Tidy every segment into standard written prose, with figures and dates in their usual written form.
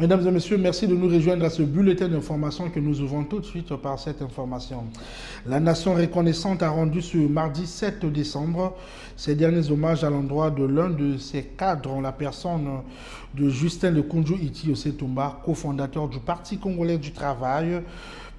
Mesdames et messieurs, merci de nous rejoindre à ce bulletin d'information que nous ouvrons tout de suite par cette information. La nation reconnaissante a rendu ce mardi 7 décembre ses derniers hommages à l'endroit de l'un de ses cadres, la personne de Justin Lekunju Iti Osetumba, cofondateur du Parti congolais du travail,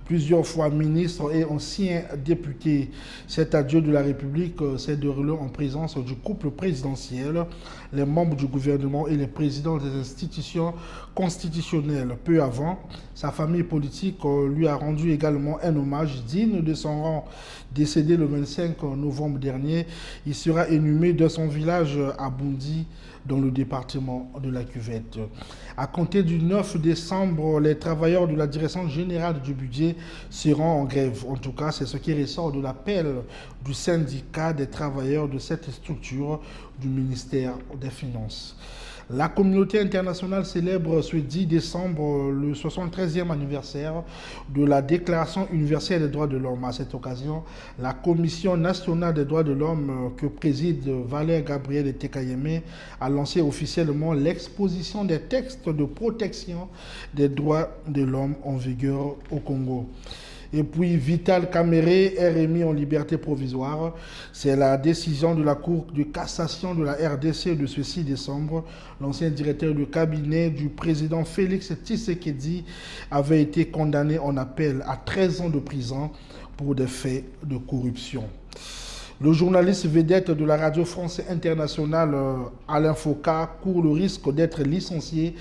plusieurs fois ministre et ancien député. Cet adieu de la République s'est déroulé en présence du couple présidentiel, les membres du gouvernement et les présidents des institutions constitutionnelles. Peu avant, sa famille politique lui a rendu également un hommage digne de son rang. Décédé le 25 novembre dernier, il sera inhumé dans son village à Bundi, dans le département de la Cuvette. À compter du 9 décembre, les travailleurs de la Direction générale du budget seront en grève. En tout cas, c'est ce qui ressort de l'appel du syndicat des travailleurs de cette structure du ministère des Finances. La communauté internationale célèbre ce 10 décembre le 73e anniversaire de la Déclaration universelle des droits de l'homme. À cette occasion, la Commission nationale des droits de l'homme que préside Valère Gabriel Tekayeme a lancé officiellement l'exposition des textes de protection des droits de l'homme en vigueur au Congo. Et puis Vital Kamere est remis en liberté provisoire. C'est la décision de la Cour de cassation de la RDC de ce 6 décembre. L'ancien directeur de cabinet du président Félix Tshisekedi avait été condamné en appel à 13 ans de prison pour des faits de corruption. Le journaliste vedette de la Radio France Internationale, Alain Foka, court le risque d'être licencié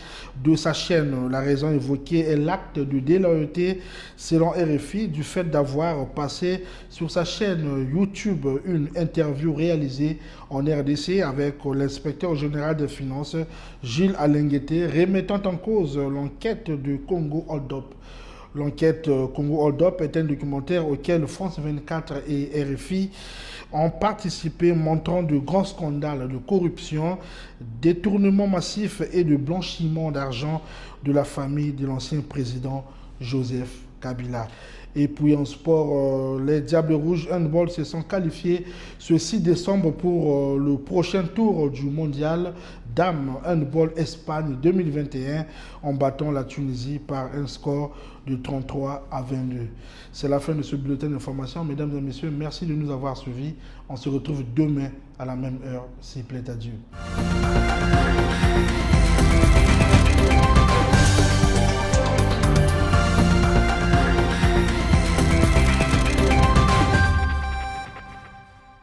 de sa chaîne. La raison évoquée est l'acte de déloyauté, selon RFI, du fait d'avoir passé sur sa chaîne YouTube une interview réalisée en RDC avec l'inspecteur général des finances, Gilles Alenguete, remettant en cause l'enquête de Congo Hold Up. L'enquête Congo Hold Up est un documentaire auquel France 24 et RFI ont participé, montrant de grands scandales de corruption, détournement massif et de blanchiment d'argent de la famille de l'ancien président Joseph Kabila. Et puis en sport, les Diables Rouges Handball se sont qualifiés ce 6 décembre pour le prochain tour du mondial Dames Handball Espagne 2021 en battant la Tunisie par un score de 33 à 22. C'est la fin de ce bulletin d'information. Mesdames et messieurs, merci de nous avoir suivis. On se retrouve demain à la même heure, s'il plaît à Dieu.